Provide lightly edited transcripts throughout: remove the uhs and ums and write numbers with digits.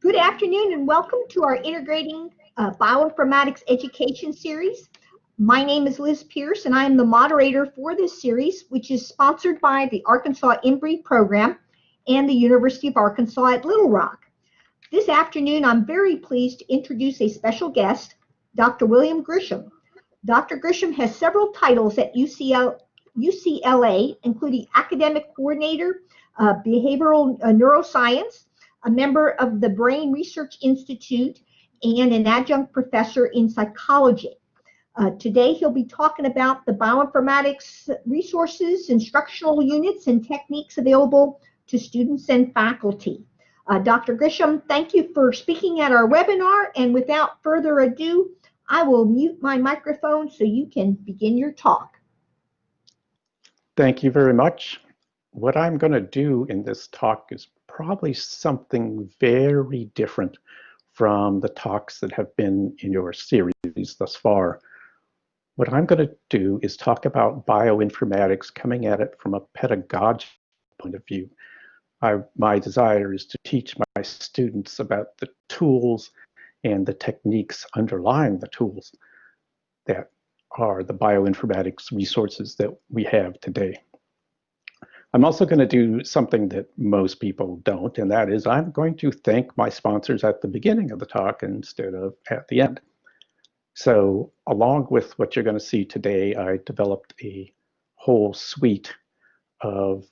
Good afternoon and welcome to our Integrating Bioinformatics Education Series. My name is Liz Pierce and I am the moderator for this series, which is sponsored by the Arkansas Inbred Program and the University of Arkansas at Little Rock. This afternoon, I'm very pleased to introduce a special guest, Dr. William Grisham. Dr. Grisham has several titles at UCLA, including Academic Coordinator, Behavioral Neuroscience, a member of the Brain Research Institute, and an adjunct professor in psychology. Today, he'll be talking about the bioinformatics resources, instructional units, and techniques available to students and faculty. Dr. Grisham, thank you for speaking at our webinar, and without further ado, I will mute my microphone so you can begin your talk. Thank you very much. What I'm going to do in this talk is probably something very different from the talks that have been in your series thus far. What I'm going to do is talk about bioinformatics coming at it from a pedagogical point of view. My desire is to teach my students about the tools and the techniques underlying the tools that are the bioinformatics resources that we have today. I'm also going to do something that most people don't, and that is I'm going to thank my sponsors at the beginning of the talk instead of at the end. So along with what you're going to see today, I developed a whole suite of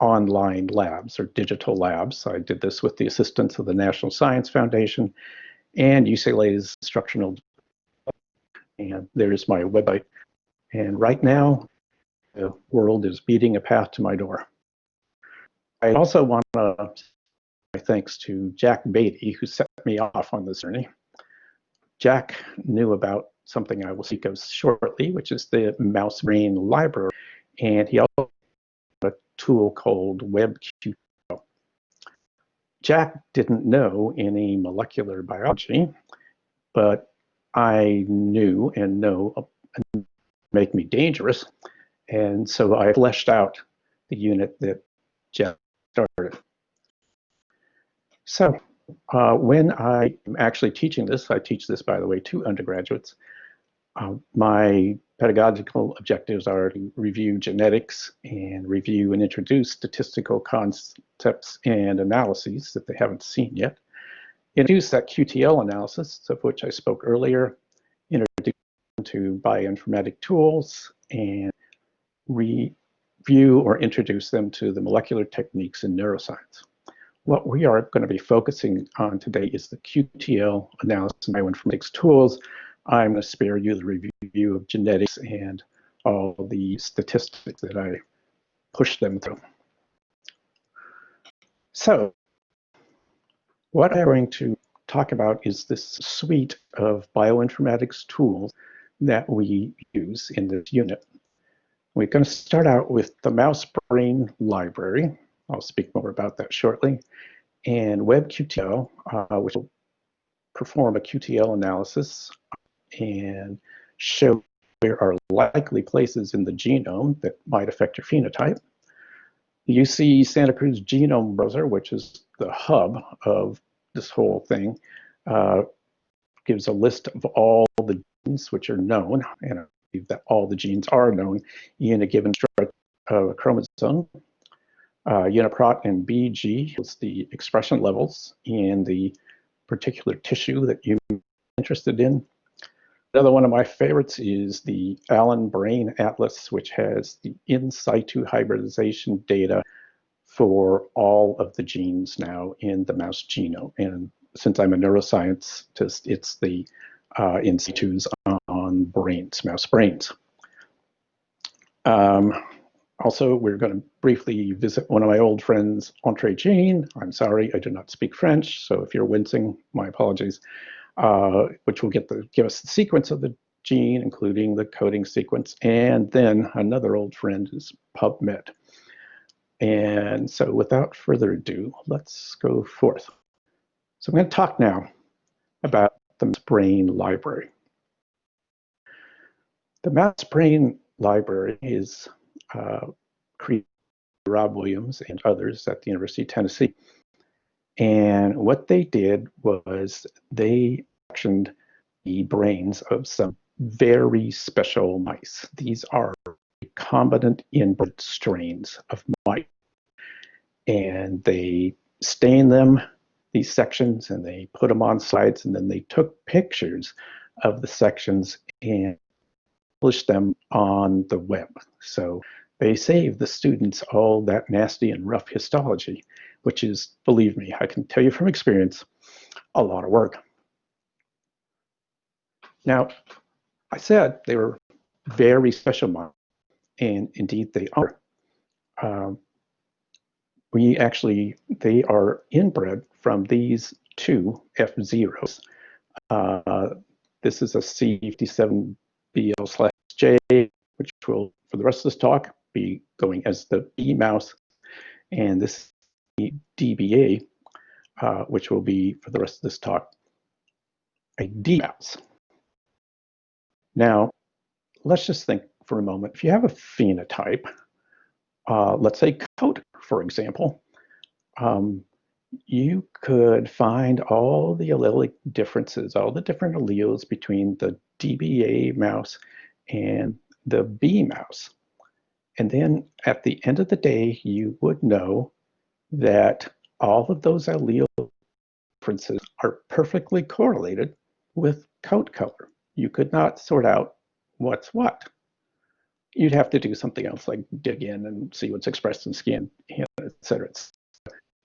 online labs or digital labs. I did this with the assistance of the National Science Foundation and UCLA's instructional. And there's my website. And right now, the world is beating a path to my door. I also want to say thanks to Jack Beatty, who set me off on this journey. Jack knew about something I will speak of shortly, which is the mouse brain library. And he also had a tool called WebQTL. Jack didn't know any molecular biology, but I knew and know make me dangerous. And so I fleshed out the unit that Jack started. So when I am actually teaching this, I teach this, by the way, to undergraduates. My pedagogical objectives are to review genetics and review and introduce statistical concepts and analyses that they haven't seen yet. Introduce that QTL analysis, of which I spoke earlier, introduce them to bioinformatic tools, and review or introduce them to the molecular techniques in neuroscience. What we are going to be focusing on today is the QTL analysis and bioinformatics tools. I'm going to spare you the review of genetics and all the statistics that I push them through. So what I'm going to talk about is this suite of bioinformatics tools that we use in this unit. We're going to start out with the mouse brain library. I'll speak more about that shortly. And WebQTL, which will perform a QTL analysis and show where are likely places in the genome that might affect your phenotype. The UC Santa Cruz Genome Browser, which is the hub of this whole thing, gives a list of all the genes which are known, and I believe that all the genes are known in a given structure of a chromosome. UniProt and BG is the expression levels in the particular tissue that you're interested in. Another one of my favorites is the Allen Brain Atlas, which has the in situ hybridization data for all of the genes now in the mouse genome. And since I'm a neuroscientist, it's the in situs on brains, mouse brains. Also, we're going to briefly visit one of my old friends, Entree Jean. I'm sorry, I do not speak French, so if you're wincing, my apologies. Which will give us the sequence of the gene, including the coding sequence. And then another old friend is PubMed. And so without further ado, let's go forth. So I'm going to talk now about the mouse brain library. The mouse brain library is created by Rob Williams and others at the University of Tennessee. And what they did was they sectioned the brains of some very special mice. These are recombinant inbred strains of mice. And they stained them, these sections, and they put them on slides, and then they took pictures of the sections and published them on the web. So they saved the students all that nasty and rough histology, which is, believe me, I can tell you from experience, a lot of work. Now, I said they were very special mice, and indeed they are. They are inbred from these two F0s. This is a C57BL/J, which will, for the rest of this talk, be going as the B mouse, and this DBA, which will be, for the rest of this talk, a D mouse. Now, let's just think for a moment. If you have a phenotype, let's say coat, for example, you could find all the allelic differences, all the different alleles between the DBA mouse and the B mouse. And then at the end of the day, you would know that all of those allele differences are perfectly correlated with coat color. You could not sort out what's what. You'd have to do something else like dig in and see what's expressed in skin, et cetera.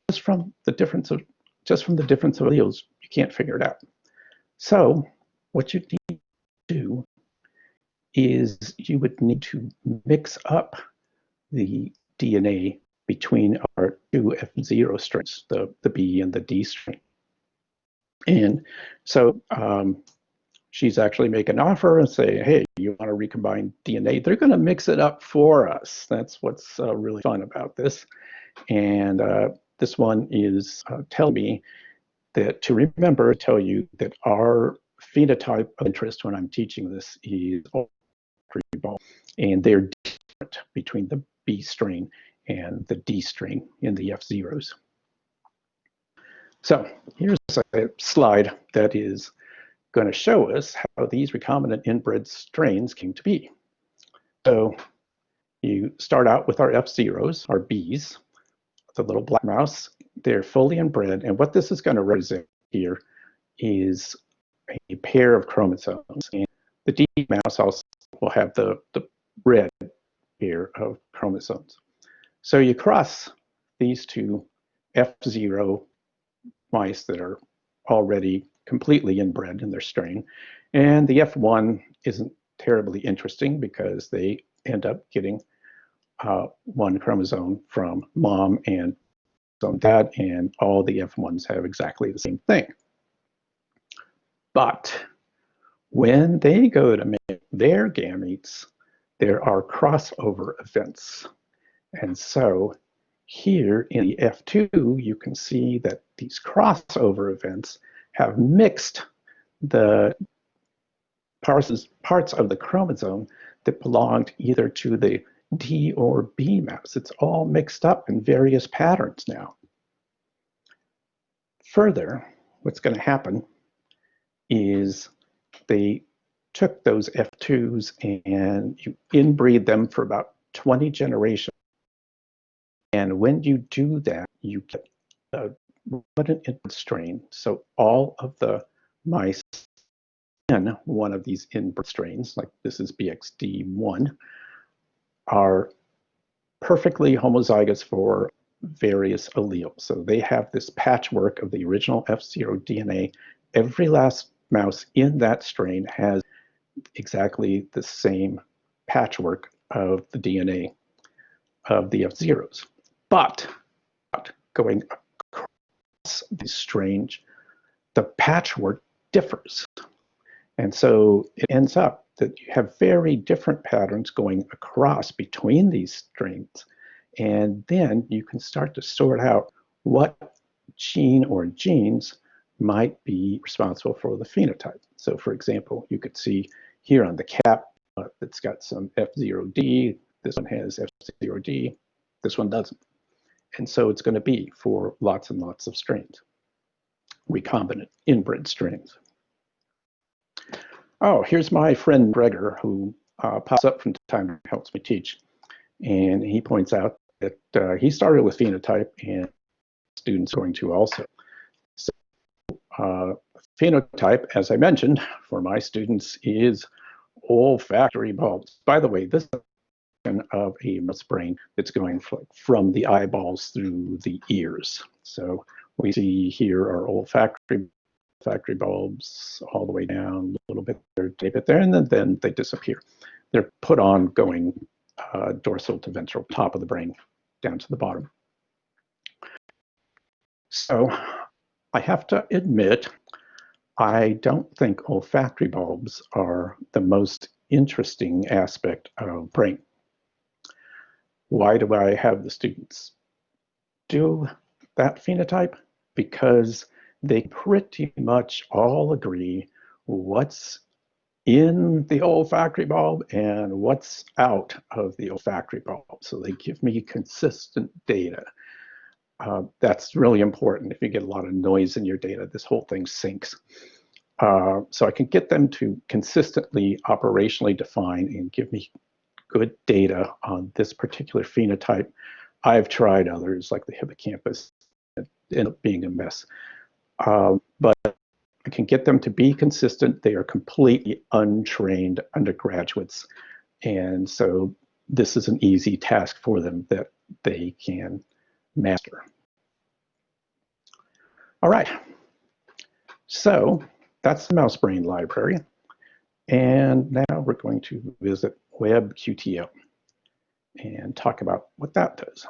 Just from the difference of alleles, you can't figure it out. So what you need to do is you would need to mix up the DNA between our two F0 strains, the B and the D strain. And so she's actually making an offer and say, hey, you want to recombine DNA? They're going to mix it up for us. That's what's really fun about this. And this one is telling me that to remember, tell you that our phenotype of interest when I'm teaching this is olfactory bulb, and they're different between the B strain and the D strain in the F0s. So here's a slide that is going to show us how these recombinant inbred strains came to be. So you start out with our F0s, our Bs, the little black mouse. They're fully inbred, and what this is going to represent here is a pair of chromosomes. And the D mouse also will have the red pair of chromosomes. So you cross these two F0 mice that are already completely inbred in their strain, and the F1 isn't terribly interesting because they end up getting one chromosome from mom and dad, and all the F1s have exactly the same thing. But when they go to make their gametes, there are crossover events. And so here in the F2, you can see that these crossover events have mixed the parts of the chromosome that belonged either to the D or B mouse. It's all mixed up in various patterns now. Further, what's going to happen is they took those F2s and you inbreed them for about 20 generations. And when you do that, you get a recombinant inbred strain. So all of the mice in one of these inbred strains, like this is BXD1, are perfectly homozygous for various alleles. So they have this patchwork of the original F0 DNA. Every last mouse in that strain has exactly the same patchwork of the DNA of the F0s. But going across these strains, the patchwork differs. And so it ends up that you have very different patterns going across between these strains. And then you can start to sort out what gene or genes might be responsible for the phenotype. So for example, you could see here on the cap, it's got some F0D, this one has F0D, this one doesn't. And so it's going to be for lots and lots of strains, recombinant inbred strains. Oh, here's my friend Gregor, who pops up from time to time, helps me teach. And he points out that he started with phenotype, and students are going to also. So phenotype, as I mentioned, for my students is olfactory bulbs. By the way, this is of a mouse brain that's going from the eyeballs through the ears. So we see here are olfactory bulbs all the way down a little bit there, and then they disappear. They're put on going dorsal to ventral, top of the brain, down to the bottom. So I have to admit, I don't think olfactory bulbs are the most interesting aspect of brain. Why do I have the students do that phenotype? Because they pretty much all agree what's in the olfactory bulb and what's out of the olfactory bulb. So they give me consistent data. That's really important. If you get a lot of noise in your data, this whole thing sinks. So I can get them to consistently operationally define and give me good data on this particular phenotype. I've tried others like the hippocampus. It ended up being a mess. But I can get them to be consistent. They are completely untrained undergraduates. And so this is an easy task for them that they can master. All right. So that's the mouse brain library. And now we're going to visit WebQTL and talk about what that does.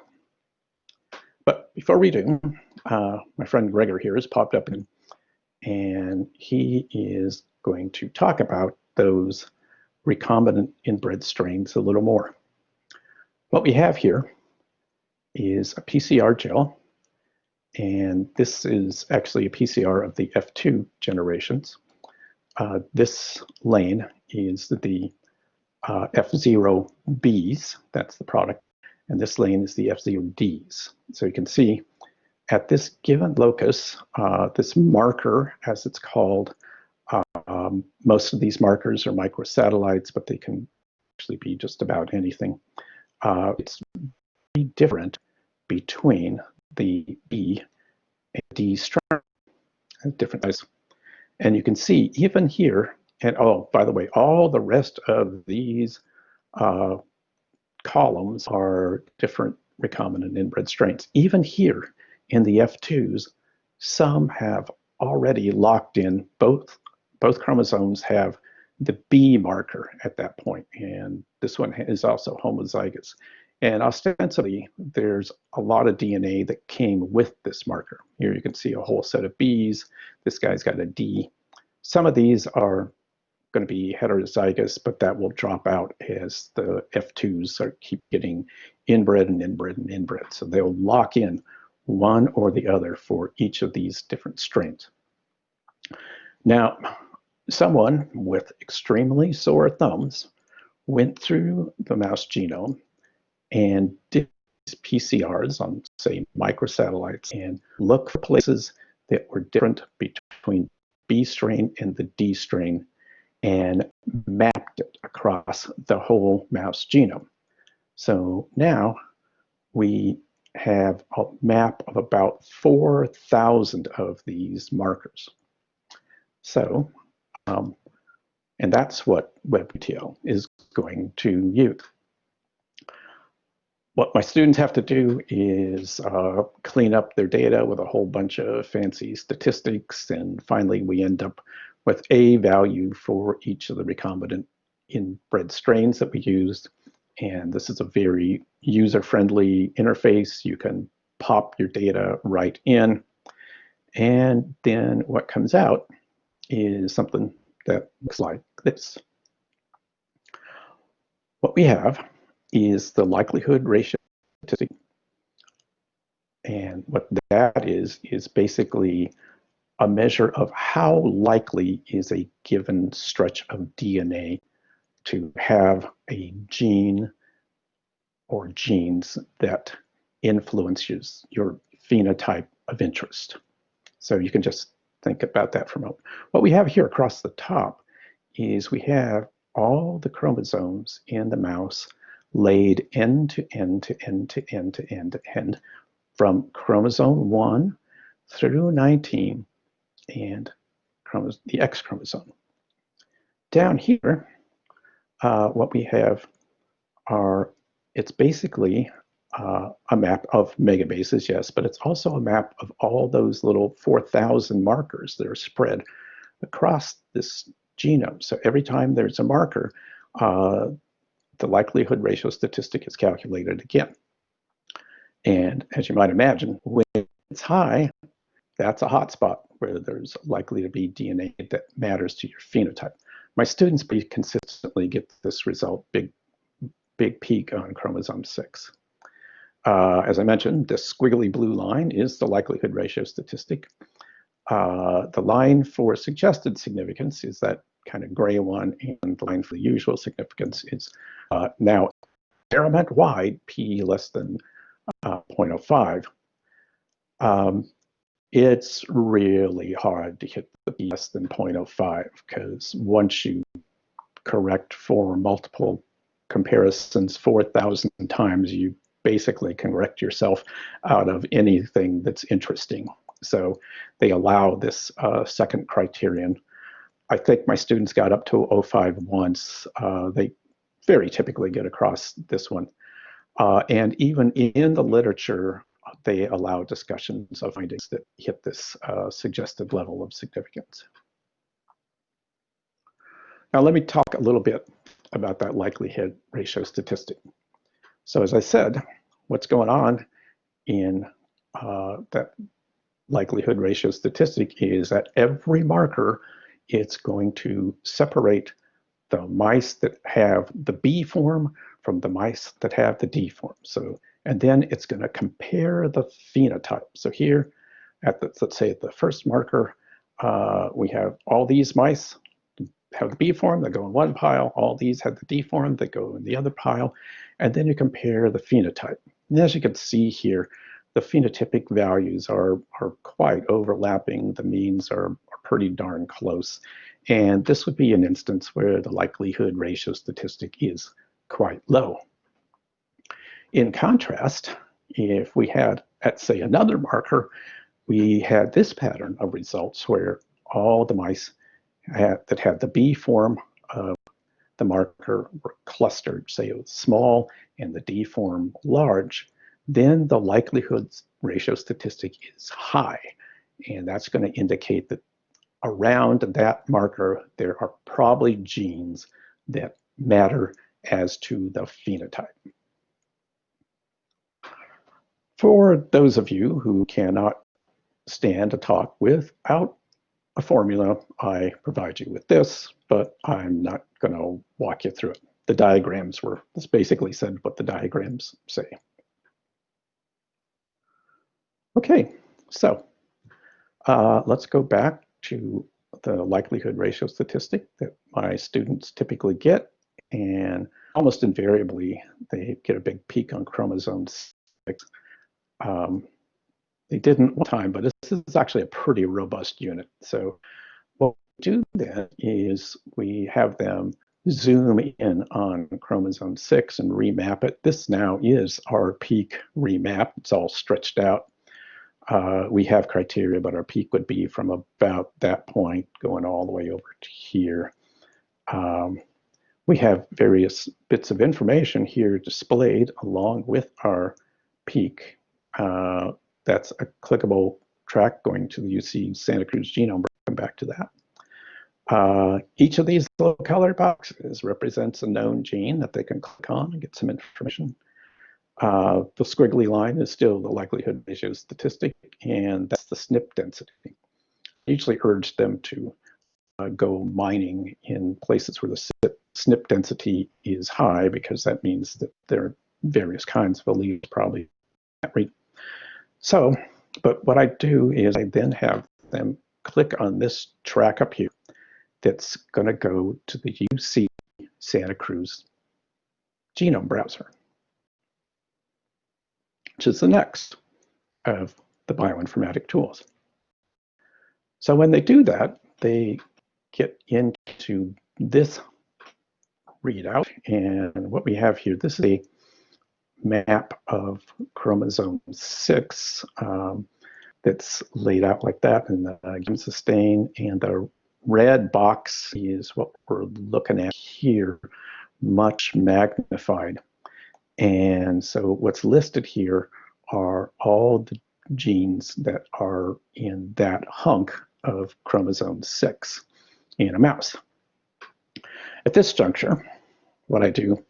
But before we do, my friend Gregor here has popped up, and he is going to talk about those recombinant inbred strains a little more. What we have here is a PCR gel, and this is actually a PCR of the F2 generations. This lane is the F0Bs, that's the product, and this lane is the F0Ds. So you can see at this given locus, this marker, as it's called, most of these markers are microsatellites, but they can actually be just about anything. It's very different between the B and D strain, different size. And you can see even here, and oh, by the way, all the rest of these columns are different recombinant inbred strains. Even here in the F2s, some have already locked in, both chromosomes have the B marker at that point, and this one is also homozygous. And ostensibly, there's a lot of DNA that came with this marker. Here you can see a whole set of Bs. This guy's got a D. Some of these are going to be heterozygous, but that will drop out as the F2s keep getting inbred and inbred and inbred. So they'll lock in one or the other for each of these different strains. Now, someone with extremely sore thumbs went through the mouse genome and did PCRs on, say, microsatellites and looked for places that were different between B strain and the D strain and mapped it across the whole mouse genome. So now we have a map of about 4,000 of these markers. So, and that's what WebQTL is going to use. What my students have to do is clean up their data with a whole bunch of fancy statistics, and finally we end up with a value for each of the recombinant inbred strains that we used. And this is a very user-friendly interface. You can pop your data right in, and then what comes out is something that looks like this. What we have is the likelihood ratio statistic. And what that is basically a measure of how likely is a given stretch of DNA to have a gene or genes that influences your phenotype of interest. So you can just think about that for a moment. What we have here across the top is we have all the chromosomes in the mouse laid end to end to end to end to end to end from chromosome 1 through 19 and the X chromosome. Down here, what we have it's basically a map of megabases, yes, but it's also a map of all those little 4,000 markers that are spread across this genome. So every time there's a marker, the likelihood ratio statistic is calculated again. And as you might imagine, when it's high, that's a hotspot where there's likely to be DNA that matters to your phenotype. My students pretty consistently get this result, big peak on chromosome 6. As I mentioned, this squiggly blue line is the likelihood ratio statistic. The line for suggested significance is that kind of gray one, and the line for the usual significance is now experiment wide, p less than 0.05. It's really hard to hit the p less than 0.05 because once you correct for multiple comparisons 4,000 times, you basically can correct yourself out of anything that's interesting. So they allow this second criterion. I think my students got up to 0.05 once. They very typically get across this one. And even in the literature, they allow discussions of findings that hit this suggested level of significance. Now let me talk a little bit about that likelihood ratio statistic. So as I said, what's going on in that likelihood ratio statistic is that every marker, it's going to separate the mice that have the B form from the mice that have the D form. So, and then it's going to compare the phenotype. So here, let's say at the first marker, we have all these mice have the B form, they go in one pile. All these have the D form, they go in the other pile. And then you compare the phenotype. And as you can see here, the phenotypic values are quite overlapping. The means are pretty darn close. And this would be an instance where the likelihood ratio statistic is quite low. In contrast, if we had, at say, another marker, we had this pattern of results where all the mice that had the B form of the marker were clustered, say it was small, and the D form large, then the likelihood ratio statistic is high. And that's going to indicate that around that marker, there are probably genes that matter as to the phenotype. For those of you who cannot stand a talk without a formula, I provide you with this, but I'm not going to walk you through it. The diagrams this basically said what the diagrams say. Okay, so let's go back to the likelihood ratio statistic that my students typically get, and almost invariably they get a big peak on chromosome 6. They didn't one time, but this is actually a pretty robust unit. So what we do then is we have them zoom in on chromosome 6 and remap it. This now is our peak remap. It's all stretched out. We have criteria, but our peak would be from about that point going all the way over to here. We have various bits of information here displayed along with our peak. That's a clickable track going to the UC Santa Cruz genome. We'll come back to that. Each of these little colored boxes represents a known gene that they can click on and get some information. The squiggly line is still the likelihood ratio statistic, and that's the SNP density. I usually urge them to go mining in places where the SNP density is high, because that means that there are various kinds of alleles probably at rate. So, but what I do is I then have them click on this track up here that's going to go to the UC Santa Cruz genome browser. which is the next of the bioinformatic tools. So when they do that, they get into this readout, and what we have here, this is a map of chromosome 6 that's laid out like that in the given sustain, and the red box is what we're looking at here, much magnified. And so what's listed here are all the genes that are in that hunk of chromosome 6 in a mouse. At this juncture, what I do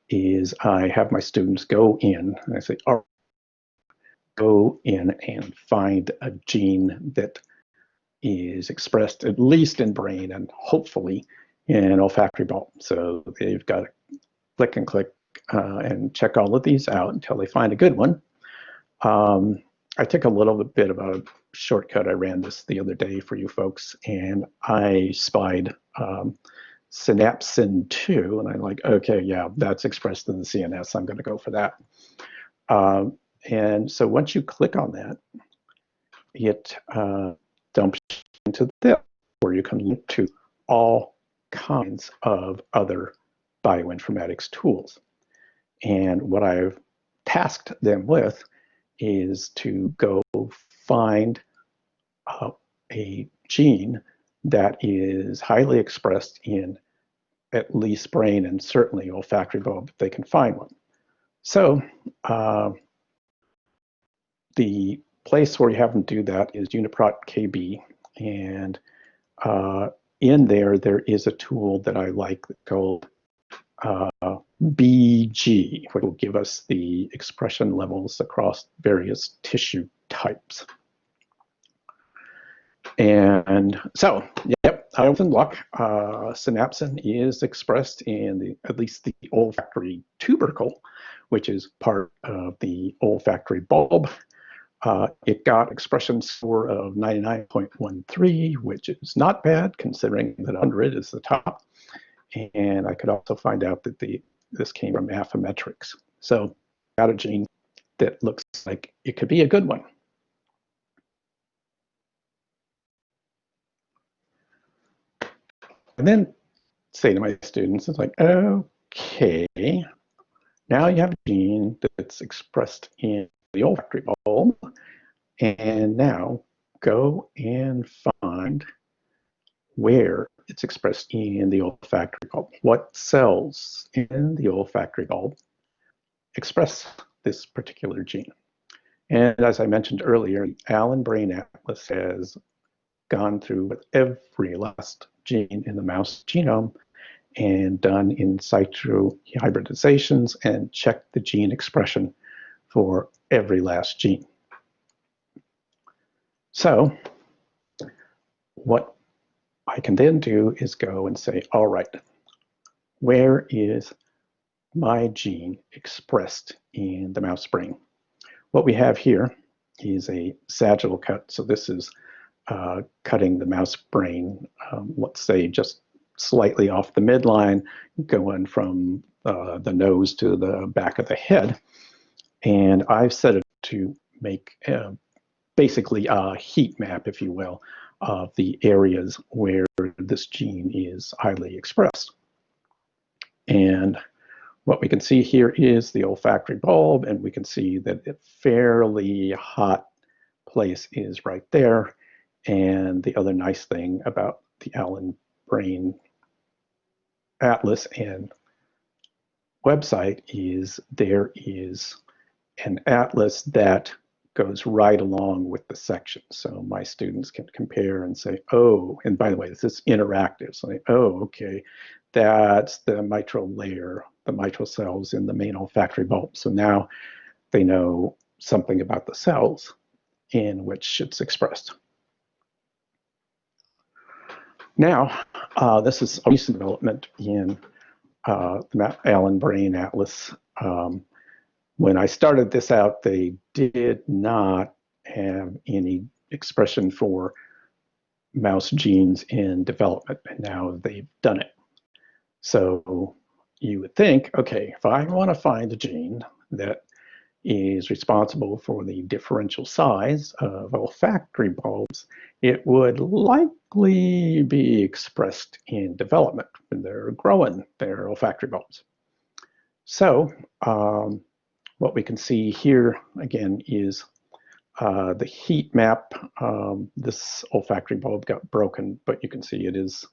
is I have my students go in and I say, all right, go in and find a gene that is expressed at least in brain and hopefully in olfactory bulb. So they've got to click and click and check all of these out until they find a good one. I took a little bit of a shortcut. I ran this the other day for you folks, and I spied synapsin 2, and I'm like, okay, yeah, that's expressed in the CNS. I'm going to go for that. And so once you click on that, it dumps into this, where you can link to all kinds of other bioinformatics tools. And what I've tasked them with is to go find a gene that is highly expressed in at least brain and certainly olfactory bulb if they can find one. So the place where you have them do that is Uniprot KB, and in there is a tool that I like called BG, which will give us the expression levels across various tissue types. And so, yep, I opened luck. Synapsin is expressed in at least the olfactory tubercle, which is part of the olfactory bulb. It got expression score of 99.13, which is not bad considering that 100 is the top. And I could also find out that this came from Affymetrix. So got a gene that looks like it could be a good one. And then say to my students, it's like, okay, now you have a gene that's expressed in the olfactory bulb, and now go and find where it's expressed in the olfactory bulb. What cells in the olfactory bulb express this particular gene? And as I mentioned earlier, Allen Brain Atlas has gone through with every last gene in the mouse genome and done in situ hybridizations and checked the gene expression for every last gene. So what I can then do is go and say, all right, where is my gene expressed in the mouse brain? What we have here is a sagittal cut. So this is cutting the mouse brain, let's say just slightly off the midline, going from the nose to the back of the head. And I've set it to make basically a heat map, if you will, of the areas where this gene is highly expressed. And what we can see here is the olfactory bulb, and we can see that a fairly hot place is right there. And the other nice thing about the Allen Brain Atlas and website is there is an atlas that goes right along with the section. So my students can compare and say, oh, and by the way, this is interactive. So they, oh, okay, that's the mitral layer, the mitral cells in the main olfactory bulb. So now they know something about the cells in which it's expressed. Now, this is a recent development in the Allen Brain Atlas. When I started this out, they did not have any expression for mouse genes in development, and now they've done it. So you would think, okay, if I want to find a gene that is responsible for the differential size of olfactory bulbs, it would likely be expressed in development when they're growing their olfactory bulbs. So what we can see here again is the heat map. This olfactory bulb got broken, but you can see it is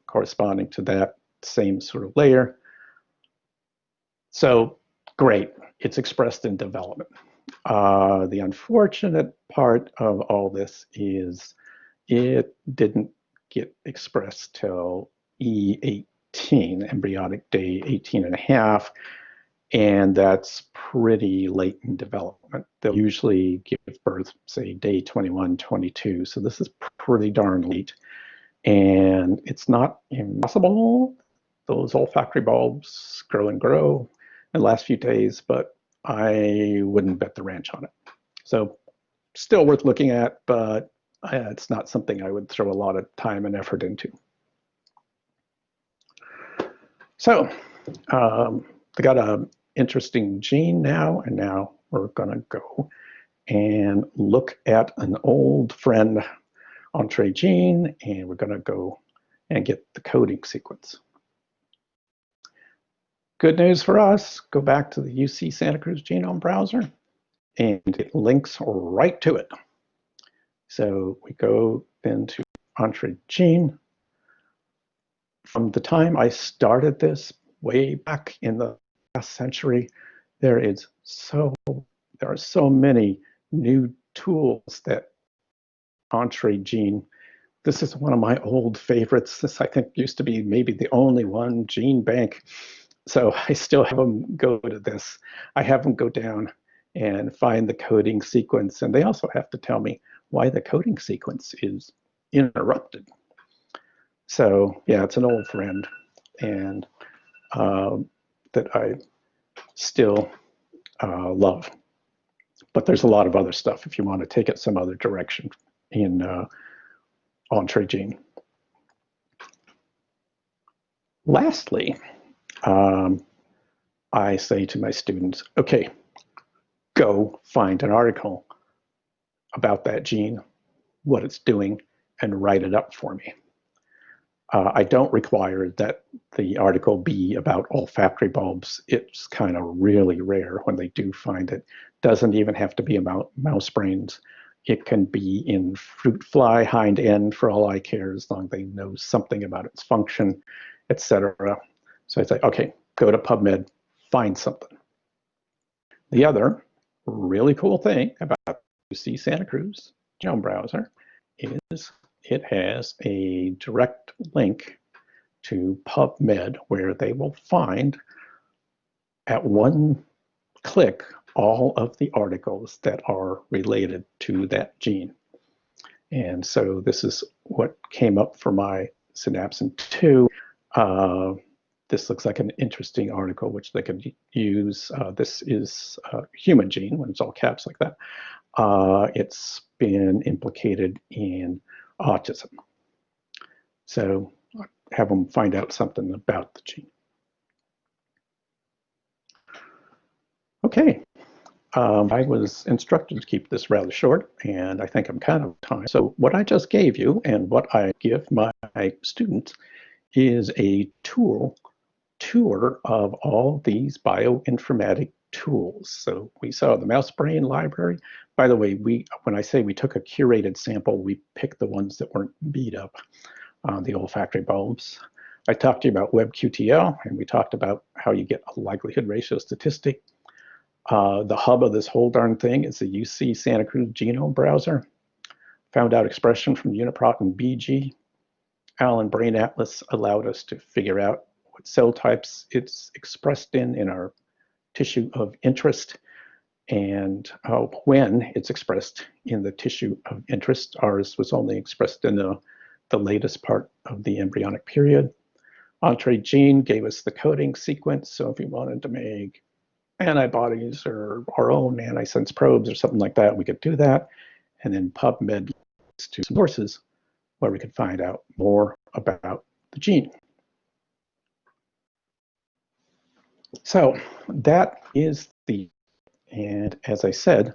corresponding to that same sort of layer. So great, it's expressed in development. The unfortunate part of all this is it didn't get expressed till E18, embryonic day 18 and a half, and that's pretty late in development. They'll usually give birth, say, day 21, 22, so this is pretty darn late. And it's not impossible. Those olfactory bulbs grow and grow in the last few days, but I wouldn't bet the ranch on it. So still worth looking at, but it's not something I would throw a lot of time and effort into. So I got an interesting gene now, and now we're going to go and look at an old friend, Entree gene, and we're going to go and get the coding sequence. Good news for us, go back to the UC Santa Cruz genome browser, and it links right to it. So we go then to Entree gene. From the time I started this way back in the last century, there are so many new tools that Entree gene. This is one of my old favorites. This, I think, used to be maybe the only one, Gene Bank. So I still have them go to this. I have them go down and find the coding sequence. And they also have to tell me why the coding sequence is interrupted. So yeah, it's an old friend, and that I still love. But there's a lot of other stuff if you want to take it some other direction in Entree gene. Lastly, I say to my students, okay, go find an article about that gene, what it's doing, and write it up for me. I don't require that the article be about olfactory bulbs. It's kind of really rare when they do find it. Doesn't even have to be about mouse brains. It can be in fruit fly hind end for all I care, as long as they know something about its function, etc. So I say, okay, go to PubMed, find something. The other really cool thing about UC Santa Cruz genome browser is it has a direct link to PubMed where they will find at one click all of the articles that are related to that gene. And so this is what came up for my synapsin 2. This looks like an interesting article which they could use. This is a human gene when it's all caps like that. It's been implicated in autism. So have them find out something about the gene. Okay, I was instructed to keep this rather short, and I think I'm kind of time. So what I just gave you and what I give my students is a tour of all these bioinformatic tools. So we saw the mouse brain library. By the way, when I say we took a curated sample, we picked the ones that weren't beat up, the olfactory bulbs. I talked to you about WebQTL, and we talked about how you get a likelihood ratio statistic. The hub of this whole darn thing is the UC Santa Cruz genome browser. Found out expression from Uniprot and BG. Allen Brain Atlas allowed us to figure out what cell types it's expressed in our tissue of interest, and when it's expressed in the tissue of interest. Ours was only expressed in the latest part of the embryonic period. Entree gene gave us the coding sequence, so if we wanted to make antibodies or our own antisense probes or something like that, we could do that. And then PubMed leads to sources where we could find out more about the gene. So that is the And as I said,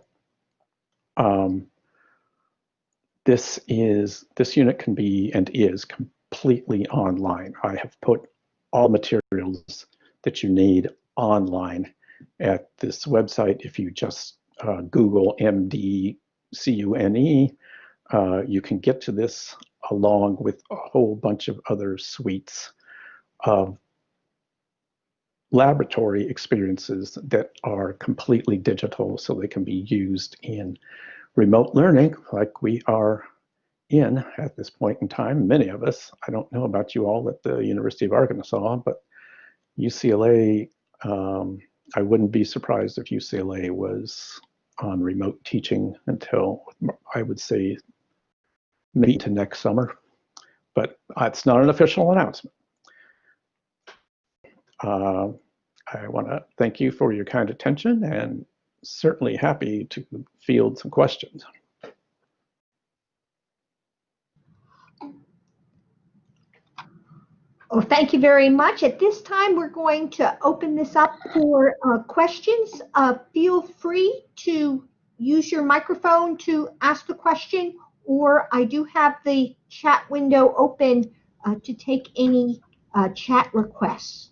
this unit can be and is completely online. I have put all materials that you need online at this website. If you just Google MDCUNE, you can get to this along with a whole bunch of other suites of laboratory experiences that are completely digital, so they can be used in remote learning like we are in at this point in time, many of us. I don't know about you all at the University of Arkansas, but UCLA, I wouldn't be surprised if UCLA was on remote teaching until, I would say, maybe to next summer, but it's not an official announcement. I want to thank you for your kind attention and certainly happy to field some questions. Well, thank you very much. At this time, we're going to open this up for questions. Feel free to use your microphone to ask the question, or I do have the chat window open to take any chat requests.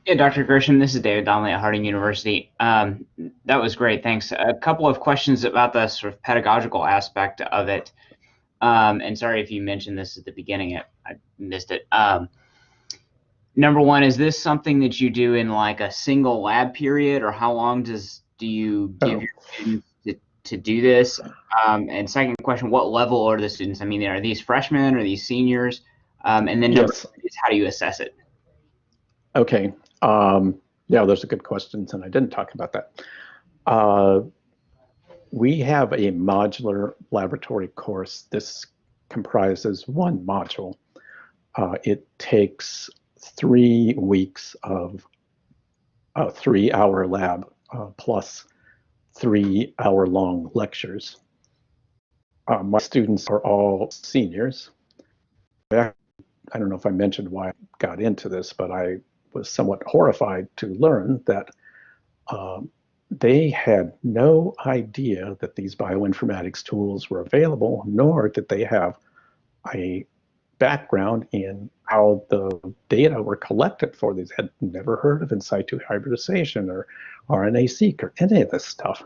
Yeah, Dr. Grisham, this is David Donnelly at Harding University. That was great, thanks. A couple of questions about the sort of pedagogical aspect of it. And sorry if you mentioned this at the beginning, I missed it. Number one, is this something that you do in like a single lab period, or how long do you give your students to do this? And second question, what level are the students? I mean, are these freshmen or these seniors? And then number two is, how do you assess it? Okay. Yeah, those are good questions, and I didn't talk about that. We have a modular laboratory course. This comprises one module. It takes 3 weeks of a 3-hour lab plus 3-hour-long lectures. My students are all seniors. I don't know if I mentioned why I got into this, but I was somewhat horrified to learn that they had no idea that these bioinformatics tools were available, nor did they have a background in how the data were collected for these. Had never heard of in situ hybridization or RNA-seq or any of this stuff.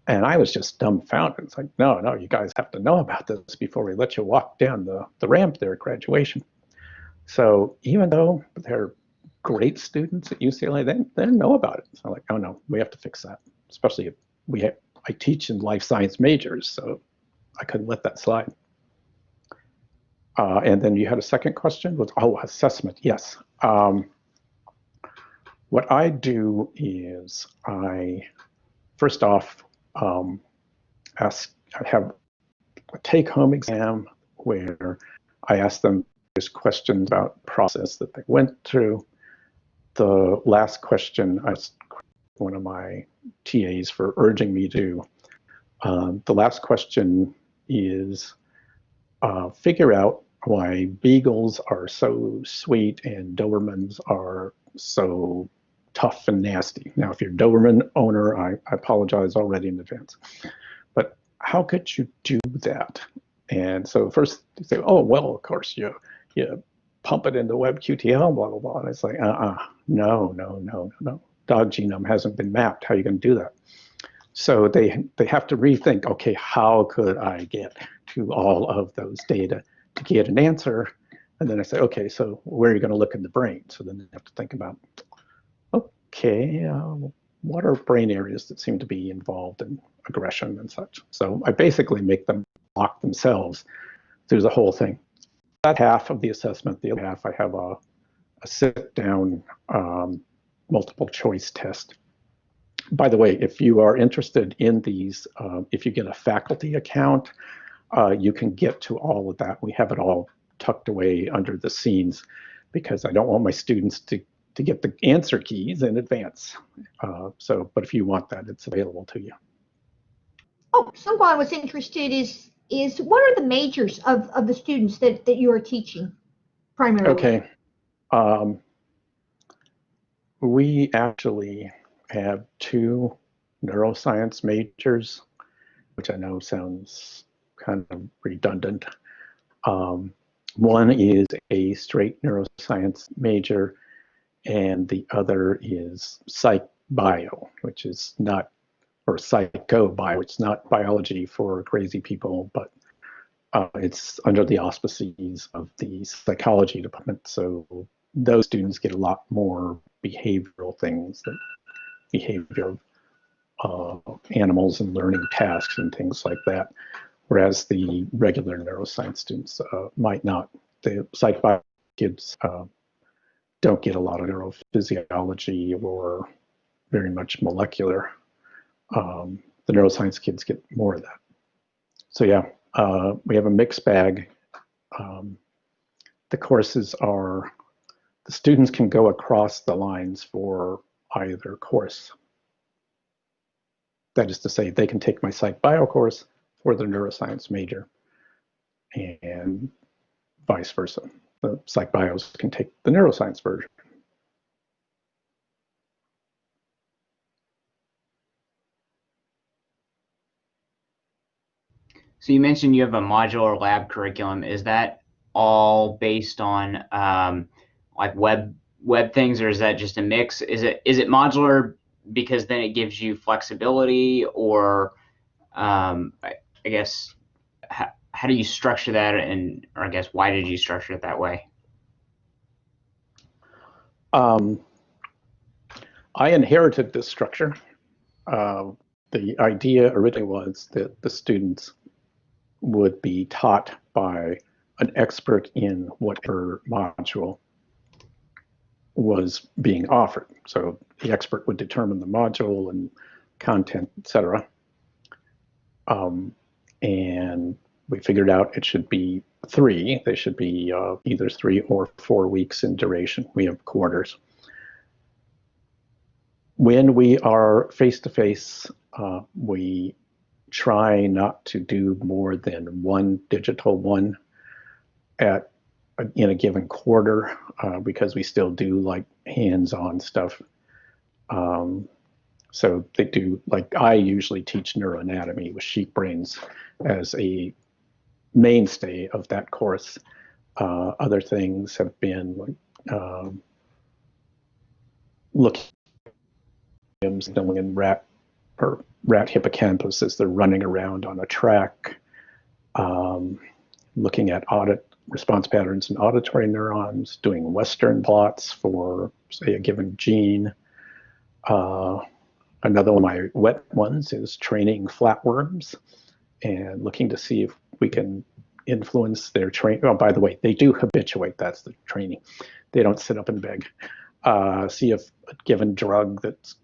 And I was just dumbfounded. It's like, no, you guys have to know about this before we let you walk down the ramp there at graduation. So even though they're great students at UCLA, they didn't know about it. So I'm like, oh no, we have to fix that. Especially if I teach in life science majors, so I couldn't let that slide. And then you had a second question was, assessment. Yes. What I do is first off, I have a take-home exam where I ask them questions about process that they went through. The last question, I asked one of my TAs for urging me to. The last question is figure out why beagles are so sweet and Dobermans are so tough and nasty. Now, if you're a Doberman owner, I apologize already in advance. But how could you do that? And so first you say, oh, well, of course, you pump it into WebQTL, blah, blah, blah. And it's like, no. Dog genome hasn't been mapped. How are you going to do that? So they have to rethink, okay, how could I get to all of those data to get an answer? And then I say, okay, so where are you going to look in the brain? So then they have to think about, okay, what are brain areas that seem to be involved in aggression and such? So I basically make them walk themselves through the whole thing. That half of the assessment, the other half, I have a sit-down multiple choice test. By the way, if you are interested in these, if you get a faculty account, you can get to all of that. We have it all tucked away under the scenes because I don't want my students to get the answer keys in advance. But if you want that, it's available to you. Oh, someone was interested is what are the majors of the students that you are teaching primarily? Okay. we actually have two neuroscience majors, which I know sounds kind of redundant. One is a straight neuroscience major, and the other is psych bio, which is not, or psycho bio. It's not biology for crazy people, but it's under the auspices of the psychology department. So those students get a lot more behavioral things, that behavior of animals and learning tasks and things like that, whereas the regular neuroscience students might not. The psych bio kids don't get a lot of neurophysiology or very much molecular. The neuroscience kids get more of that. So yeah, we have a mixed bag. The courses are, the students can go across the lines for either course. That is to say, they can take my psych bio course for the neuroscience major, and vice versa. The psych bios can take the neuroscience version. So you mentioned you have a modular lab curriculum. Is that all based on like web things, or is that just a mix? Is it modular because then it gives you flexibility, or I guess how do you structure that, and or I guess why did you structure it that way? I inherited this structure. The idea originally was that the students would be taught by an expert in whatever module was being offered. So the expert would determine the module and content, etc. And we figured out it should be three. They should be either 3 or 4 weeks in duration. We have quarters. When we are face-to-face, we try not to do more than one digital one in a given quarter, because we still do like hands-on stuff. So they do, like I usually teach neuroanatomy with sheep brains as a mainstay of that course. Other things have been like looking in rat hippocampus as they're running around on a track, looking at response patterns in auditory neurons, doing Western blots for, say, a given gene. Another one of my wet ones is training flatworms and looking to see if we can influence their training. Oh, by the way, they do habituate. That's the training. They don't sit up and beg. See if a given drug that's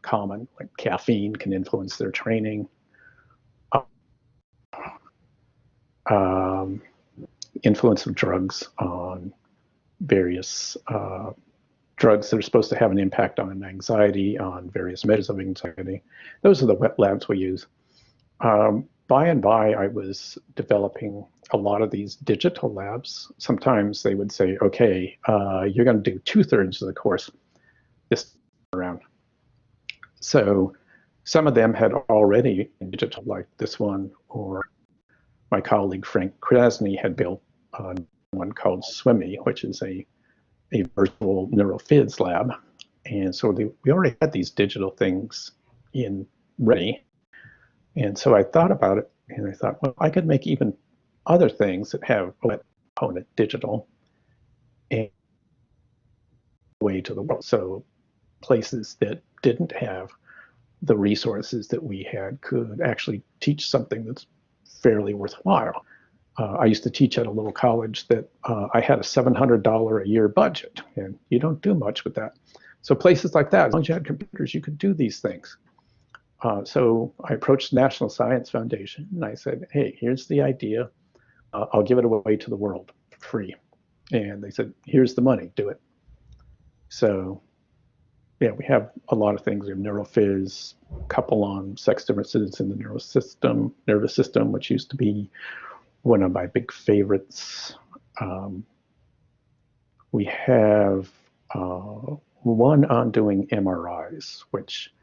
common, like caffeine, can influence their training. Influence of drugs on various drugs that are supposed to have an impact on anxiety, on various measures of anxiety. Those are the wet labs we use. By and by, I was developing a lot of these digital labs. Sometimes they would say, okay, you're going to do 2/3 of the course this around. So some of them had already been digital, like this one, or my colleague Frank Krasny had built one called SWIMMY, which is a virtual neurophys lab. And so we already had these digital things in ready. And so I thought about it, and I thought, well, I could make even other things that have a wet component digital and way to the world. So places that didn't have the resources that we had could actually teach something that's fairly worthwhile. I used to teach at a little college that I had a $700 a year budget, and you don't do much with that. So places like that, as long as you had computers, you could do these things. So I approached the National Science Foundation, and I said, hey, here's the idea. I'll give it away to the world for free. And they said, here's the money, do it. So yeah, we have a lot of things. We have neurophys, a couple on sex differences in the nervous system, which used to be one of my big favorites. We have one on doing MRIs, which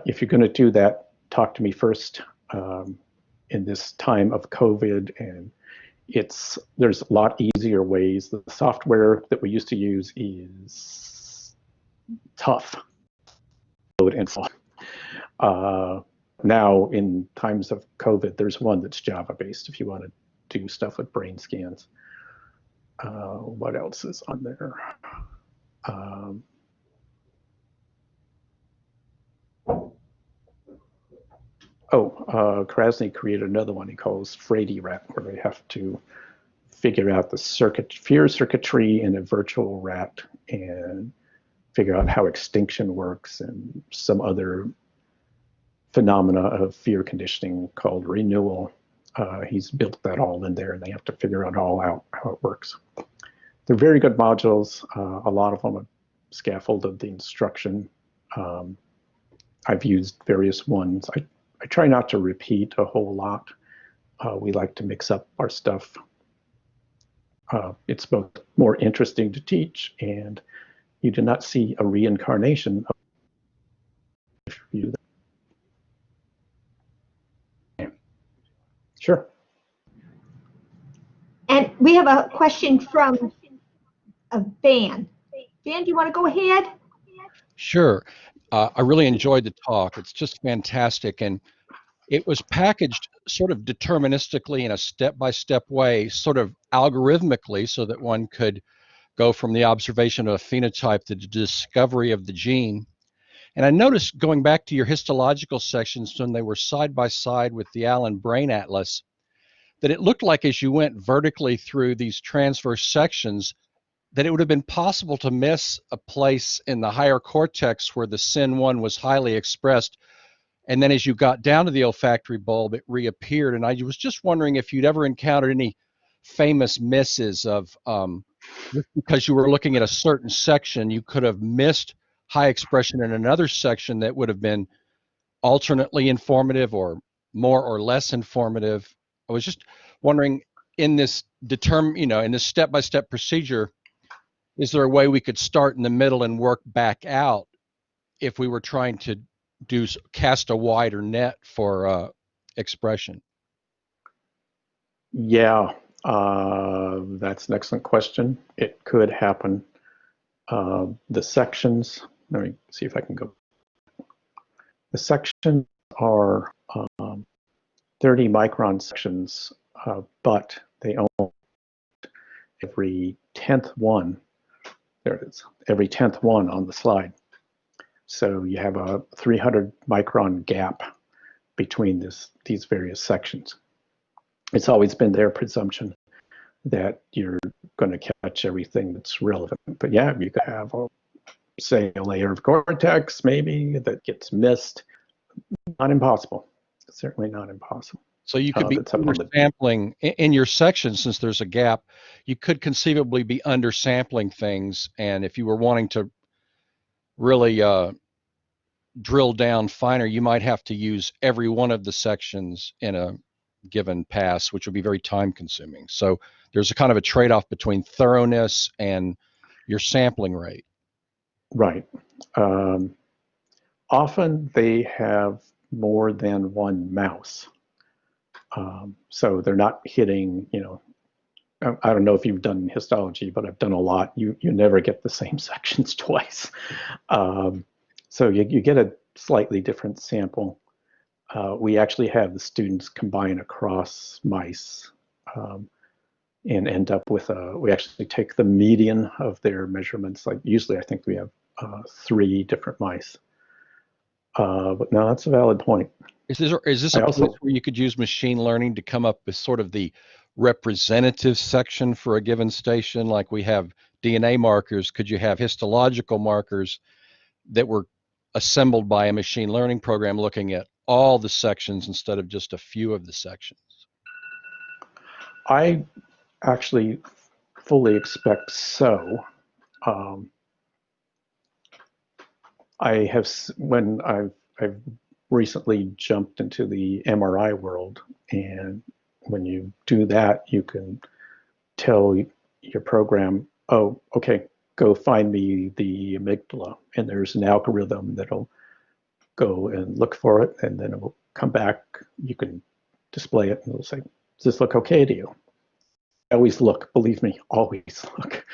if you're going to do that, talk to me first in this time of COVID, and there's a lot easier ways. The software that we used to use is tough. Now in times of COVID, there's one that's Java-based if you want to do stuff with brain scans. What else is on there? Krasny created another one he calls Frady Rat, where they have to figure out the fear circuitry in a virtual rat and figure out how extinction works and some other phenomena of fear conditioning called renewal. He's built that all in there, and they have to figure it all out how it works. They're very good modules. A lot of them have scaffolded the instruction. I've used various ones. I try not to repeat a whole lot. We like to mix up our stuff. It's both more interesting to teach, and you do not see a reincarnation of you. Sure. And we have a question from Van. Van, do you want to go ahead? Sure. I really enjoyed the talk. It's just fantastic. And it was packaged sort of deterministically in a step-by-step way, sort of algorithmically, so that one could go from the observation of a phenotype to the discovery of the gene. And I noticed, going back to your histological sections when they were side by side with the Allen Brain Atlas, that it looked like as you went vertically through these transverse sections, that it would have been possible to miss a place in the higher cortex where the SYN1 was highly expressed. And then as you got down to the olfactory bulb, it reappeared. And I was just wondering if you'd ever encountered any famous misses of, just because you were looking at a certain section, you could have missed high expression in another section that would have been alternately informative or more or less informative. I was just wondering, in this in this step-by-step procedure, is there a way we could start in the middle and work back out if we were trying to cast a wider net for expression? Yeah, that's an excellent question. It could happen. The sections, let me see if I can go. The sections are 30 micron sections, but they own every 10th one. There it is, every 10th one on the slide. So you have a 300 micron gap between these various sections. It's always been their presumption that you're going to catch everything that's relevant. But yeah, you could have, say, a layer of cortex maybe that gets missed. Not impossible. Certainly not impossible. So you could be undersampling in your section, since there's a gap. You could conceivably be undersampling things, and if you were wanting to really drill down finer, you might have to use every one of the sections in a given pass, which would be very time consuming. So there's a kind of a trade-off between thoroughness and your sampling rate. Right. Often they have more than one mouse. So they're not hitting, I don't know if you've done histology, but I've done a lot. You never get the same sections twice. So you get a slightly different sample. We actually have the students combine across mice and end up with we actually take the median of their measurements. Like usually I think we have 3 different mice. But no, that's a valid point. Is this a place where you could use machine learning to come up with sort of the representative section for a given station? Like we have DNA markers, could you have histological markers that were assembled by a machine learning program looking at all the sections instead of just a few of the sections? I actually fully expect so. When I've recently jumped into the MRI world, and when you do that, you can tell your program, oh, okay, go find me the amygdala, and there's an algorithm that'll go and look for it, and then it will come back. You can display it, and it'll say, does this look okay to you? Always look, believe me, always look.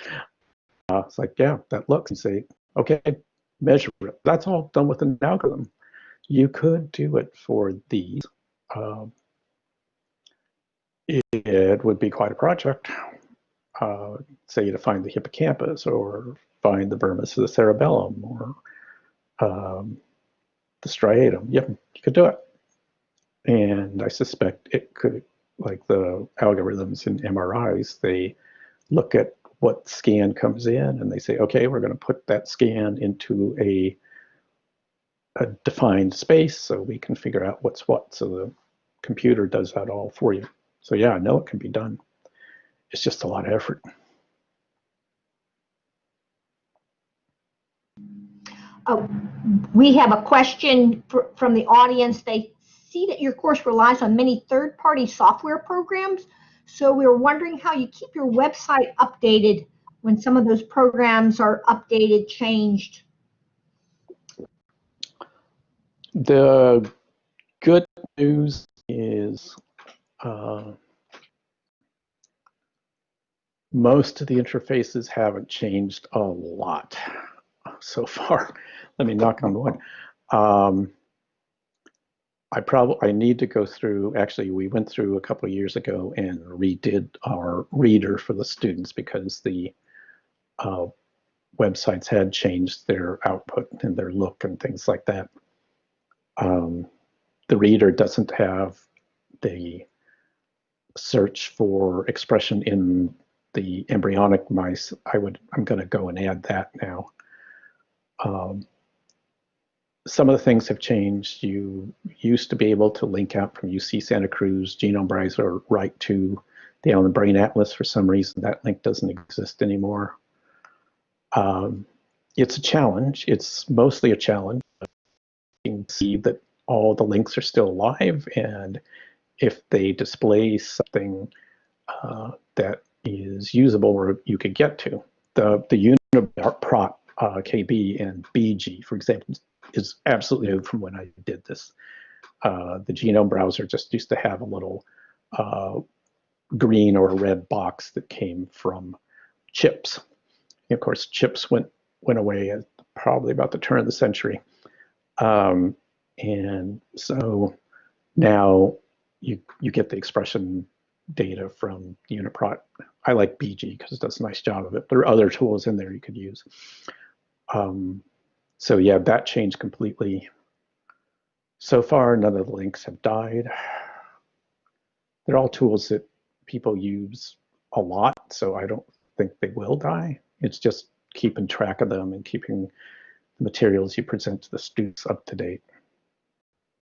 It's like, yeah, that looks, and say, okay, measure it. That's all done with an algorithm. You could do it for these. It would be quite a project. Say to find the hippocampus, or find the vermis of the cerebellum, or the striatum. Yep, you could do it. And I suspect it could, like the algorithms in MRIs, they look at what scan comes in and they say, okay, we're going to put that scan into a defined space so we can figure out what's what. So the computer does that all for you. So yeah, I know it can be done. It's just a lot of effort. We have a question from the audience. They see that your course relies on many third-party software programs. So we were wondering how you keep your website updated when some of those programs are updated, changed. The good news is most of the interfaces haven't changed a lot so far. Let me knock on wood. I need to go through, actually we went through a couple of years ago and redid our reader for the students because the websites had changed their output and their look and things like that. The reader doesn't have the search for expression in the embryonic mice. I'm going to go and add that now. Some of the things have changed. You used to be able to link out from UC Santa Cruz Genome Browser right to the Allen Brain Atlas. For some reason, that link doesn't exist anymore. It's a challenge. It's mostly a challenge. You can see that all the links are still live, and if they display something that is usable or you could get to, the Uniprot KB and BG, for example, is absolutely new from when I did this. The genome browser just used to have a little green or red box that came from chips. And of course, chips went away at probably about the turn of the century. And so now you get the expression data from Uniprot. I like BG because it does a nice job of it. There are other tools in there you could use. So yeah, that changed completely. So far, none of the links have died. They're all tools that people use a lot, so I don't think they will die. It's just keeping track of them and keeping the materials you present to the students up to date.